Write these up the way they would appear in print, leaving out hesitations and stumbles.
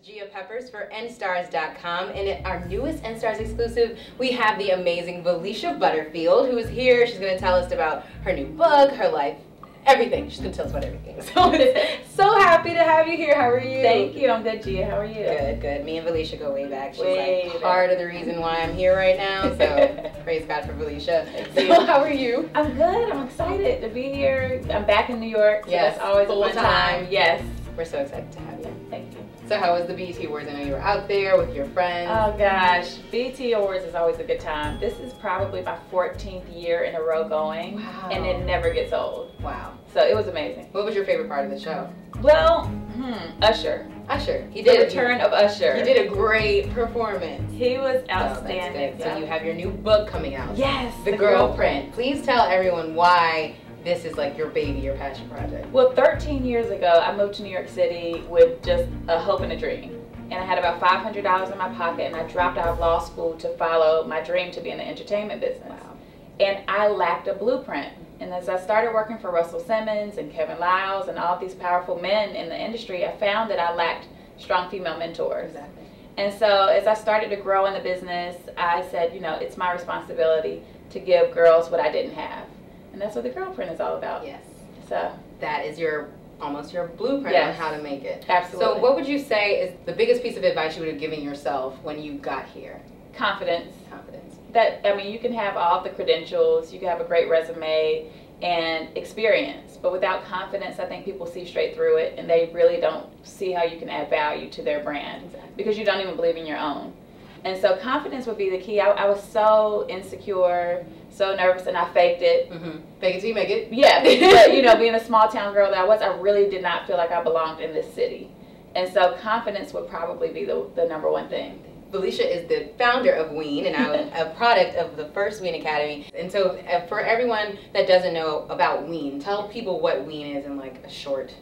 Gia Peppers for Enstars.com, and in our newest Enstars exclusive, we have the amazing Valeisha Butterfield, who is here. She's going to tell us about her new book, her life, everything. She's going to tell us about everything. So happy to have you here. How are you? Thank you. I'm good, Gia. How are you? Good, good. Me and Valeisha go way back. She's part of the reason why I'm here right now, so praise God for Valeisha. So how are you? I'm good. I'm excited to be here. I'm back in New York, so yes, that's always a fun time. Yes. We're so excited to have you. Thank you. So how was the BET Awards? I know you were out there with your friends. Oh gosh, BET Awards is always a good time. This is probably my 14th year in a row going, and it never gets old. Wow. So it was amazing. What was your favorite part of the show? Well, Usher. Usher. He did the return of Usher. He did a great performance. He was outstanding. So you have your new book coming out. Yes. The GirlPrint. Please tell everyone why this is like your baby, your passion project. Well, 13 years ago, I moved to New York City with just a hope and a dream. And I had about $500 in my pocket, and I dropped out of law school to follow my dream to be in the entertainment business. Wow. And I lacked a blueprint. And as I started working for Russell Simmons and Kevin Liles and all these powerful men in the industry, I found that I lacked strong female mentors. Exactly. And so as I started to grow in the business, I said, you know, it's my responsibility to give girls what I didn't have. And that's what the GirlPrint is all about. Yes. So that is almost your blueprint on how to make it. Absolutely. So what would you say is the biggest piece of advice you would have given yourself when you got here? Confidence. Confidence. I mean, you can have all the credentials, you can have a great resume and experience, but without confidence, I think people see straight through it, and they really don't see how you can add value to their brand. Exactly. Because you don't even believe in your own. And so confidence would be the key. I was so insecure, so nervous, and I faked it. Fake it till you make it. Yeah, but you know, being a small town girl that I really did not feel like I belonged in this city. And so confidence would probably be the number one thing. Valeisha is the founder of WEEN, and I'm a product of the first WEEN Academy. And so for everyone that doesn't know about WEEN, tell people what WEEN is in like a short.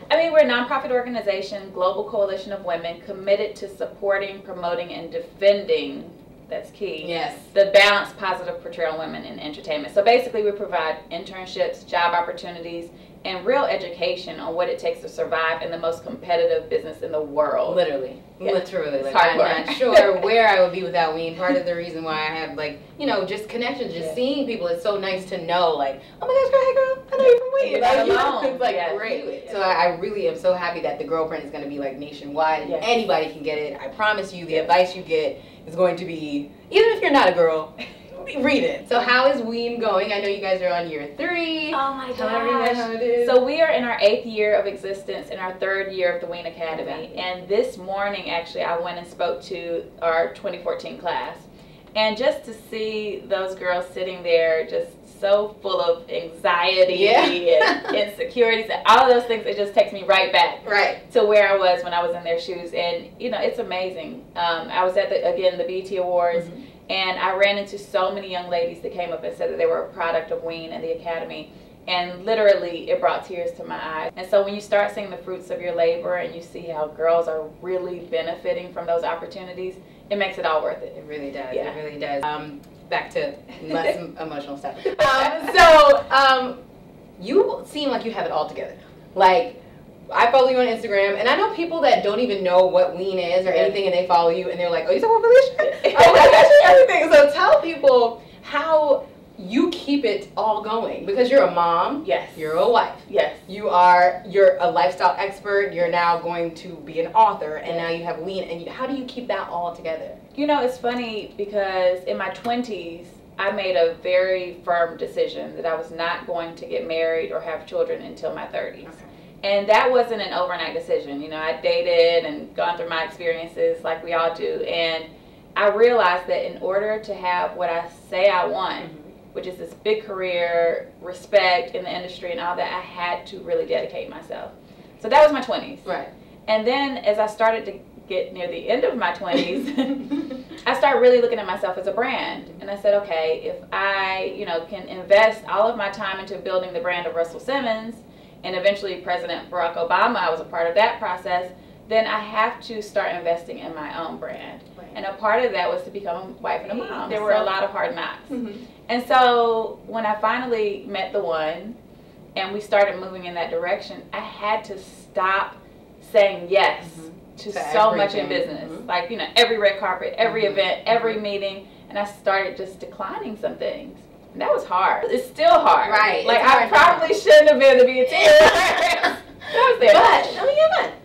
I mean, we're a nonprofit organization, global coalition of women committed to supporting, promoting, and defending, that's key, yes, the balanced, positive portrayal of women in entertainment. So basically we provide internships, job opportunities, and real education on what it takes to survive in the most competitive business in the world. Literally. Yeah. Literally. Like, I'm not sure where I would be without WEEN. Part of the reason why I have, like, you know, just connections, just seeing people, it's so nice to know, like, oh my gosh, girl, hey girl, I know you're from WEEN. You're not alone. It's like great. So I really am so happy that the GirlPrint is going to be like nationwide, and anybody can get it. I promise you, the advice you get is going to be, even if you're not a girl, read it. So how is WEEN going? I know you guys are on year 3. Oh my gosh. Tell everyone how it is. So we are in our 8th year of existence, in our 3rd year of the WEEN Academy. And this morning, actually, I went and spoke to our 2014 class. And just to see those girls sitting there just so full of anxiety and insecurities and all of those things, it just takes me right back to where I was when I was in their shoes. And, you know, it's amazing. I was at, the BET Awards. And I ran into so many young ladies that came up and said that they were a product of WEEN and the Academy. And literally, it brought tears to my eyes. And so when you start seeing the fruits of your labor and you see how girls are really benefiting from those opportunities, it makes it all worth it. It really does. Yeah. It really does. Back to less emotional stuff. You seem like you have it all together. Like, I follow you on Instagram, and I know people that don't even know what WEEN is or anything, and they follow you, and they're like, oh, you talking about Valeisha? Oh, I got you everything. So tell people how you keep it all going, because you're a mom. Yes. You're a wife. Yes. You're a lifestyle expert. You're now going to be an author, and now you have WEEN. And how do you keep that all together? You know, it's funny because in my 20s, I made a very firm decision that I was not going to get married or have children until my 30s. Okay. And that wasn't an overnight decision. You know, I dated and gone through my experiences like we all do. And I realized that in order to have what I say I want, which is this big career, respect in the industry and all that, I had to really dedicate myself. So that was my 20s. Right. And then as I started to get near the end of my 20s, I started really looking at myself as a brand. And I said, okay, if I, you know, can invest all of my time into building the brand of Russell Simmons, and eventually President Barack Obama, I was a part of that process, then I have to start investing in my own brand. Right. And a part of that was to become a wife and a mom. There were a lot of hard knocks. And so when I finally met the one and we started moving in that direction, I had to stop saying yes to so much in business. Like, you know, every red carpet, every event, every meeting, and I started just declining some things. And that was hard. It's still hard. Right. Like, I probably shouldn't have been to be a teacher.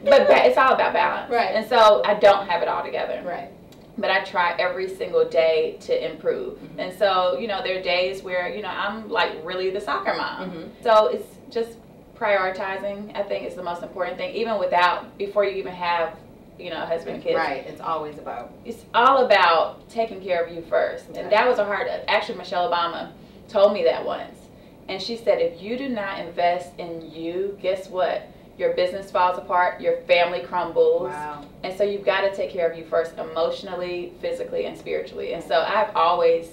But it's all about balance. Right. And so I don't have it all together. Right. But I try every single day to improve. And so, you know, there are days where, you know, I'm like really the soccer mom. So it's just prioritizing, I think, is the most important thing, even before you even have, you know, a husband and kids. Right. It's always about. It's all about taking care of you first. And that was actually Michelle Obama told me that once. And she said, if you do not invest in you, guess what? Your business falls apart, your family crumbles. Wow. And so you've got to take care of you first, emotionally, physically, and spiritually. And so I've always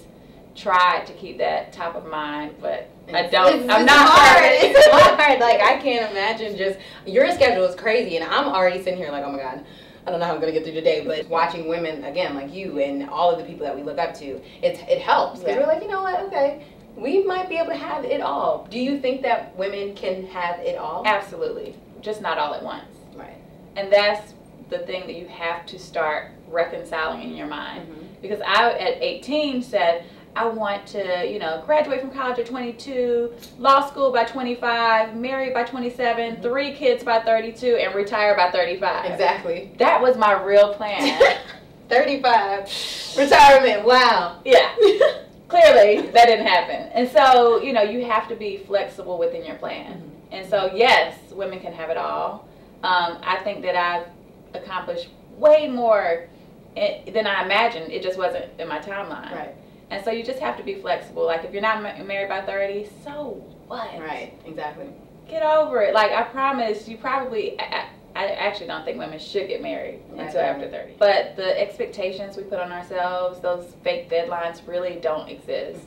tried to keep that top of mind, but I'm not hard. It's hard. Like, I can't imagine your schedule is crazy, and I'm already sitting here like, oh my God, I don't know how I'm going to get through the day. But watching women, again, like you and all of the people that we look up to, it helps. Because we're like, you know what, okay, we might be able to have it all. Do you think that women can have it all? Absolutely. Just not all at once. Right. And that's the thing that you have to start reconciling in your mind. Because I, at 18, said, I want to, you know, graduate from college at 22, law school by 25, married by 27, 3 kids by 32, and retire by 35. Exactly. That was my real plan. 35. Retirement. Wow. Yeah. Clearly, that didn't happen. And so, you know, you have to be flexible within your plan. And so, yes, women can have it all. I think that I've accomplished way more than I imagined. It just wasn't in my timeline. Right. And so you just have to be flexible. Like, if you're not married by 30, so what? Right, exactly. Get over it. Like, I promise you probably, I actually don't think women should get married until after 30. But the expectations we put on ourselves, those fake deadlines really don't exist.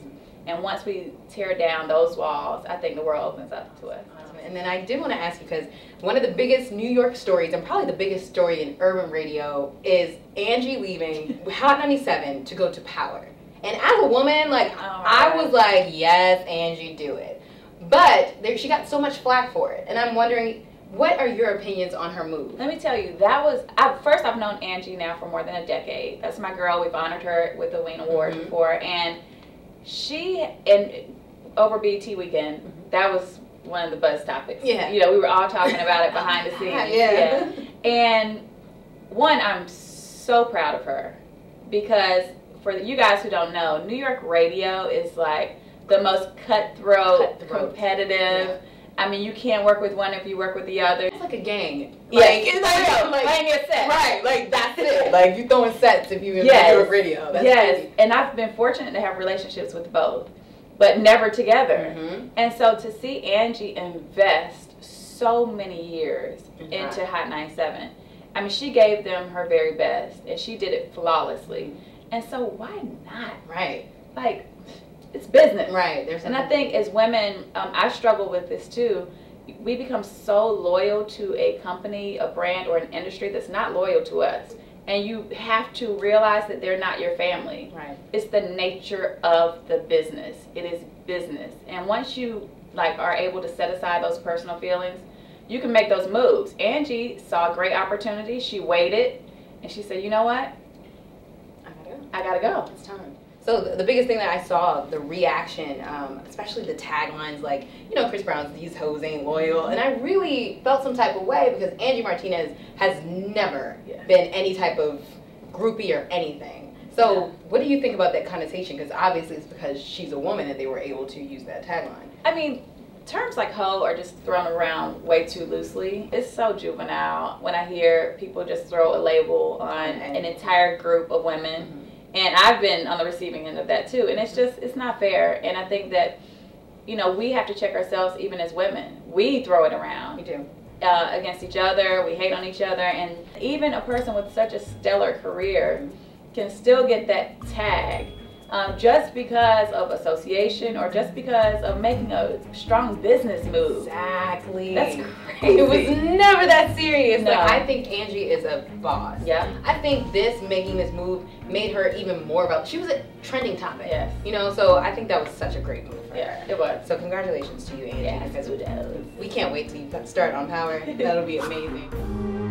And once we tear down those walls, I think the world opens up to us. And then I did want to ask you, because one of the biggest New York stories, and probably the biggest story in urban radio, is Angie leaving Hot 97 to go to Power. And as a woman, like, I was like, yes, Angie, do it. But she got so much flack for it. And I'm wondering, what are your opinions on her move? Let me tell you, that was, first, I've known Angie now for more than a decade. That's my girl. We've honored her with the WEEN Award before. And over BET weekend, that was one of the buzz topics. Yeah. You know, we were all talking about it behind the scenes. Yeah. And one, I'm so proud of her, because for you guys who don't know, New York radio is like the most cutthroat. Competitive. Yeah. I mean, you can't work with one if you work with the other. It's like a gang. Like, it's like playing your set. Right, like that's it. Like, you throwing sets if you in New York radio. That's crazy. And I've been fortunate to have relationships with both, but never together. And so to see Angie invest so many years into Hot 97, I mean, she gave them her very best, and she did it flawlessly. And so why not? Right. Like, it's business. Right. And I think as women, I struggle with this too. We become so loyal to a company, a brand, or an industry that's not loyal to us. And you have to realize that they're not your family. Right. It's the nature of the business. It is business. And once you are able to set aside those personal feelings, you can make those moves. Angie saw a great opportunity. She waited, and she said, you know what? I gotta go. It's time. So the biggest thing that I saw, the reaction, especially the taglines, like, you know, Chris Brown's "These hoes ain't loyal," and I really felt some type of way, because Angie Martinez has never been any type of groupie or anything. So what do you think about that connotation? Because obviously it's because she's a woman that they were able to use that tagline. I mean, terms like hoe are just thrown around way too loosely. It's so juvenile when I hear people just throw a label on an entire group of women. And I've been on the receiving end of that too. And it's just, it's not fair. And I think that, you know, we have to check ourselves even as women. We throw it around. We do. Against each other. We hate on each other. And even a person with such a stellar career can still get that tag just because of association or just because of making a strong business move. Exactly. That's crazy. It was never that serious. No. Like, I think Angie is a boss. Yeah. I think making this move made her even more about, she was a trending topic. Yes. You know, so I think that was such a great move for her. It was. So congratulations to you, Angie. Yeah, because we can't wait till you start on Power. That'll be amazing.